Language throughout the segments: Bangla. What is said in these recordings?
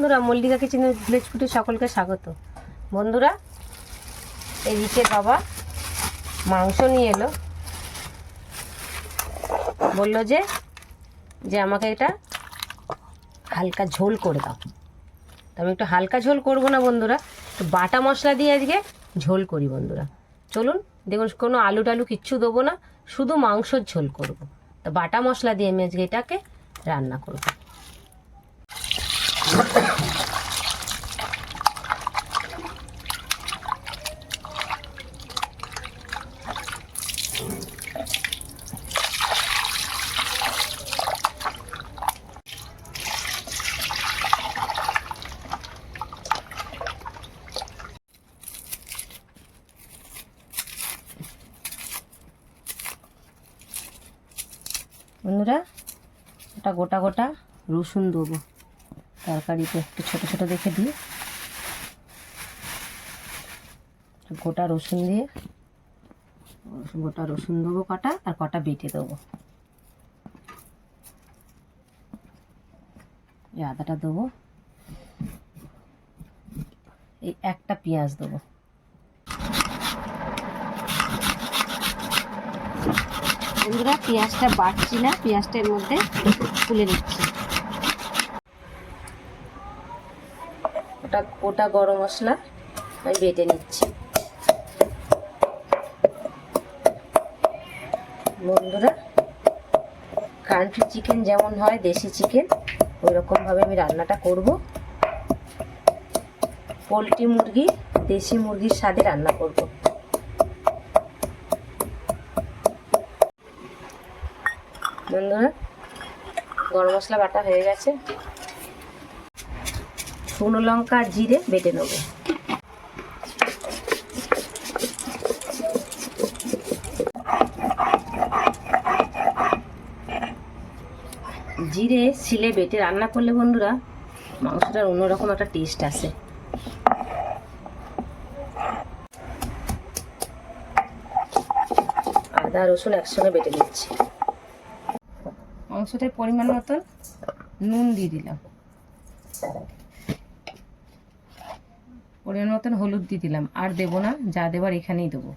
বন্ধুরা, মল্লিকা কিচেন ভিলেজ ফুডে সকলকে স্বাগত। বন্ধুরা, এদিকে বাবা মাংস নিয়ে এলো, বললো যে আমাকে এটা হালকা ঝোল করে দাও। আমি একটু হালকা ঝোল করব না বন্ধুরা, একটু বাটা মশলা দিয়ে আজকে ঝোল করি বন্ধুরা। চলুন দেখুন, কোনো আলু টালু কিচ্ছু দেবো না, শুধু মাংসর ঝোল করব। তো বাটা মশলা দিয়ে আমি আজকে এটাকে রান্না করব। বন্ধুরা, এটা গোটা গোটা রসুন দেবো তরকারিতে, একটু ছোটো ছোটো দেখে দিয়ে গোটা রসুন দিয়ে গোটা রসুন দেবো কটা, আর কটা বেটে দেবো। এই আদাটা দেবো, এই একটা পেঁয়াজ দেবো। বন্ধুরা, পেঁয়াজটা বাটছি না, পেঁয়াজটা এর মধ্যে তুলে নিচ্ছি। ওটা গরম মশলা আমি বেটে নিচ্ছি। বন্ধুরা, কান্ট্রি চিকেন যেমন হয়, দেশি চিকেন, ওই রকমভাবে আমি রান্নাটা করব। পোলট্রি মুরগি, দেশি মুরগির স্বাদে রান্না করব। বন্ধুরা, গরম মশলা বাটা হয়ে গেছে, শুকনো লঙ্কা আর জিরে বেটে নেব। জিরে শিলে বেটে রান্না করলে বন্ধুরা মাংসটার অন্যরকম একটা টেস্ট আসে। আদা রসুন একসঙ্গে বেটে নিচ্ছি। মাংসটার পরিমাণ মতন নুন দিয়ে দিলাম, পরিমাণ মতন হলুদ দিয়ে দিলাম, আর দেবো না, যা দেবার এখানেই দেবো।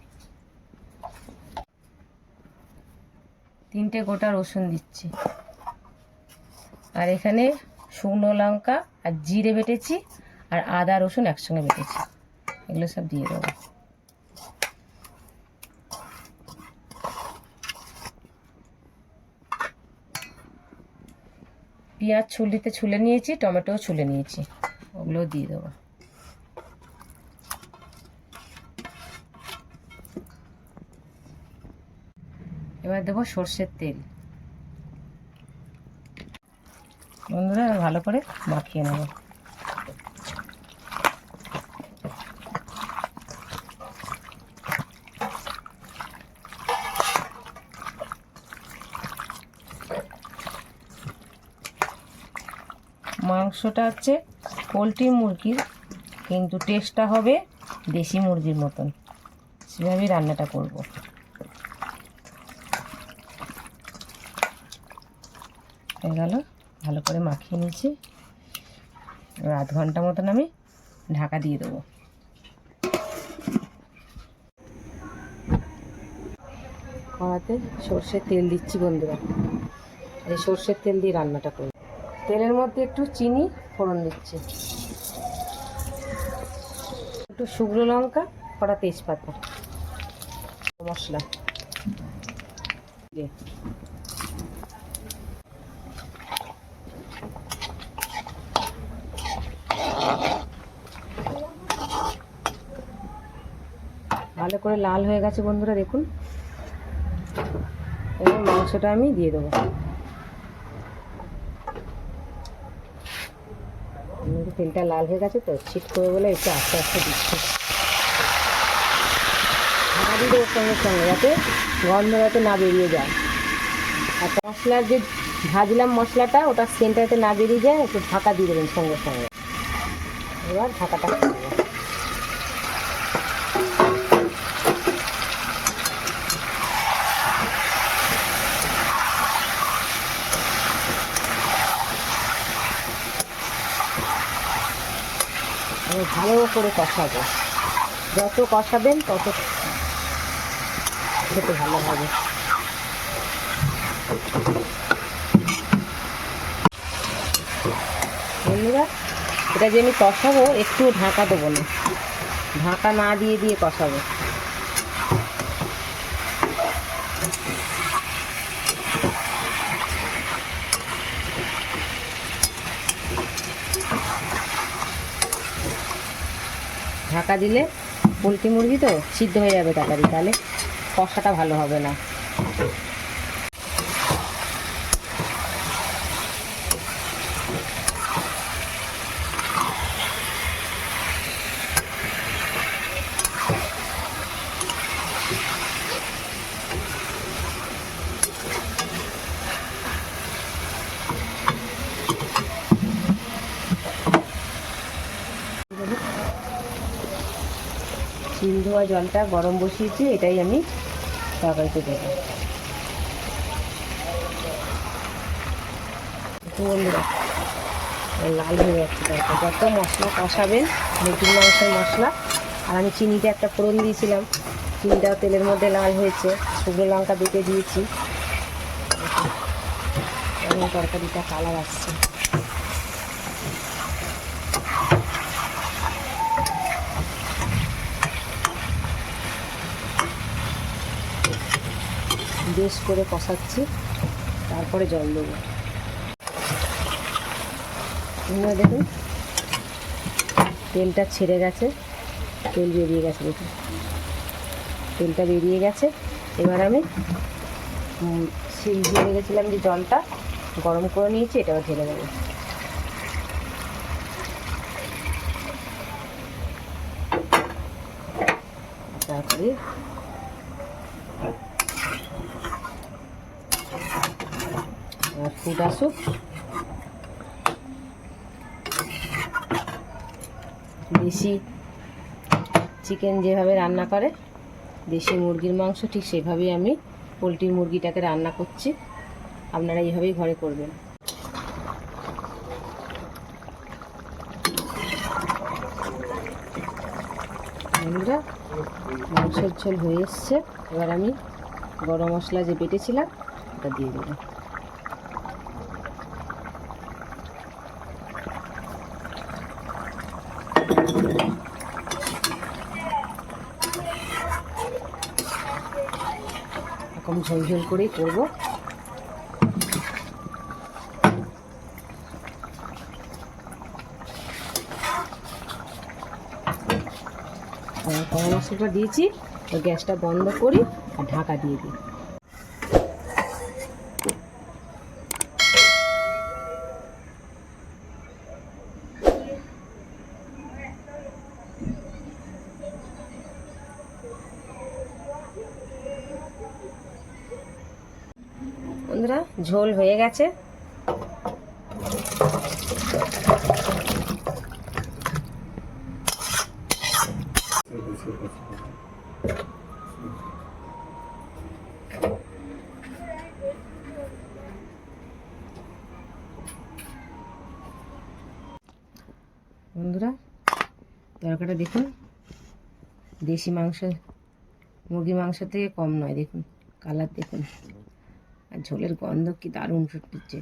3টে গোটা রসুন দিচ্ছি, আর এখানে শুকনো লঙ্কা আর জিরে বেটেছি, আর আদা রসুন একসঙ্গে বেটেছি, এগুলো সব দিয়ে দেবো। পেঁয়াজ ছুলিতে ছুলে নিয়েছি, টমেটোও ছুলে নিয়েছি, ওগুলো দিয়ে দেবো। এবার দেবো সর্ষের তেল। বন্ধুরা, ভালো করে মাখিয়ে নেব। মাংসটা হচ্ছে পোলট্রি মুরগির, কিন্তু টেস্টটা হবে দেশি মুরগির মতন, সেভাবেই রান্নাটা করব। হয়ে গেল, ভালো করে মাখিয়ে নিয়েছি। এবার আধ ঘন্টা মতন আমি ঢাকা দিয়ে দেবো। কড়াতে সর্ষের তেল দিচ্ছি বন্ধুরা, এই সর্ষের তেল দিয়ে রান্নাটা করি। তেলের মধ্যে একটু চিনি ফোড়ন দিচ্ছি, একটু শুকনো লঙ্কা, কটা তেজপাতা, মশলা ভালো করে লাল হয়ে গেছে বন্ধুরা, দেখুন। এবার মাংসটা আমি দিয়ে দেবো। তেলটা লাল হয়ে গেছে তো, ছিট করে বলে একটু আস্তে আস্তে দিচ্ছি। ঢাকা দিয়ে দেবো সঙ্গে সঙ্গে, যাতে গন্ধ যাতে না বেরিয়ে যায়। আর মশলার যে ভাজলাম মশলাটা, ওটা সেন্টারতে না বেরিয়ে যায়, একটু ঢাকা দিয়ে দেবেন সঙ্গে সঙ্গে। এবার ঢাকাটা খুলবো। ভালো করে কষাবো। যত কষাবেন তত খেতে ভালো হবে। বন্ধুরা, এটা যে আমি কষাবো একটু ঢাকা দেবো না, ঢাকা না দিয়ে দিয়ে কষাবো। ঢাকা দিলে পোলট্রি মুরগি তো সিদ্ধ হয়ে যাবে তাড়াতাড়ি, তাহলে কষাটা ভালো হবে না। শিল ধোয়া জলটা গরম বসিয়েছি, এটাই আমি তরকারিতে দেবো। বন্ধুরা, লাল হয়ে যাচ্ছে তরকারি। যত মশলা কষাবেন, মুরগির মাংসের মশলা, আর আমি চিনিটা একটা ফোড়ন দিয়েছিলাম, চিনিটাও তেলের মধ্যে লাল হয়েছে। শুকনো লঙ্কা দুটো দিয়েছি, এবং তরকারিটা কালার আসছে। বেশ করে কষাচ্ছি, তারপরে জল দেবো। দেখুন তেলটা ছেড়ে গেছে, তেল বেরিয়ে গেছে, দেখুন তেলটা বেরিয়ে গেছে। এবার আমি শিল দিয়ে রেখেছিলাম যে জলটা গরম করে নিয়েছি, এটাও ঢেলে দেবো। তারপরে ফুট আসুক। দেশি চিকেন যেভাবে রান্না করে, দেশি মুরগির মাংস, ঠিক সেভাবেই আমি পোলট্রির মুরগিটাকে রান্না করছি। আপনারা এইভাবেই ঘরে করবেন। বন্ধুরা, মাংসের ঝোল হয়ে এসছে। এবার আমি গরম মশলা যে বেটেছিলাম ওটা দিয়ে দেবো। এরকম ঝোল ঝোল করেই করবো। গরম মশলাটা দিয়েছি, ওই গ্যাসটা বন্ধ করি আর ঢাকা দিয়ে দিই। বন্ধুরা, ঝোল হয়ে গেছে। বন্ধুরা, তরকারিটা দেখুন, দেশি মাংস মুরগি মাংস থেকে কম নয়। দেখুন কালার দেখুন, আর ঝোলের গন্ধ কি দারুণ ছুটছে।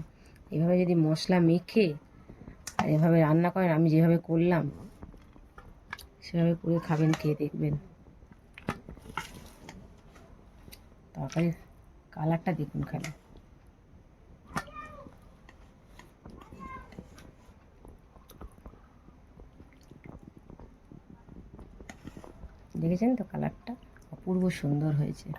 এভাবে যদি মশলা মেখে আর এভাবে রান্না করেন, আমি যেভাবে করলাম সেভাবে করে খাবেন, খেয়ে দেখবেন। তরকারির কালারটা দেখুন খালি। দেখেছেন তো কালারটা অপূর্ব সুন্দর হয়েছে।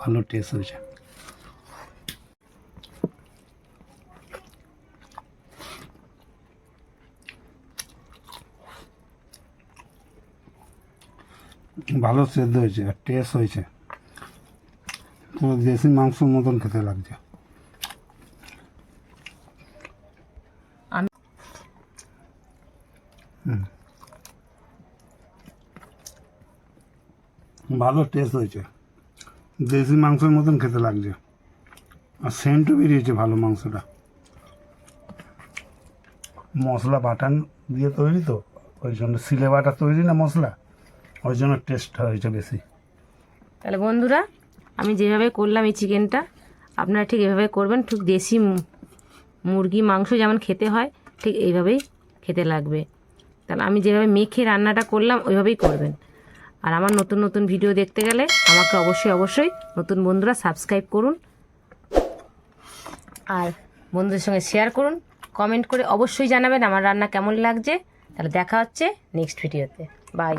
ভালো টেস্ট হয়েছে। ভালো সেদ্ধ হয়েছে আর টেস্ট হয়েছে, পুরো দেশি মাংসের মতন খেতে লাগছে। ভালো টেস্ট হয়েছে। দেশি মাংসের মতন খেতে লাগছে, আর সেন্টও বেরিয়েছে ভালো মাংসটা। মশলা বাটান দিয়ে তৈরি তো, ওই জন্য সিলে বাটা তৈরি না মশলা, ওই জন্য টেস্টটা হয়েছে বেশি। তাহলে বন্ধুরা, আমি যেভাবে করলাম এই চিকেনটা, আপনারা ঠিক এভাবে করবেন। ঠিক দেশি মুরগি মাংস যেমন খেতে হয় ঠিক এইভাবেই খেতে লাগবে। তাহলে আমি যেভাবে মেখে রান্নাটা করলাম ওইভাবেই করবেন। আর আমার নতুন নতুন ভিডিও দেখতে গেলে আমাকে অবশ্যই নতুন বন্ধুরা সাবস্ক্রাইব করুন, আর বন্ধুদের সঙ্গে শেয়ার করুন, কমেন্ট করে অবশ্যই জানাবেন আমার রান্না কেমন লাগছে। তাহলে দেখা হচ্ছে নেক্সট ভিডিওতে। বাই।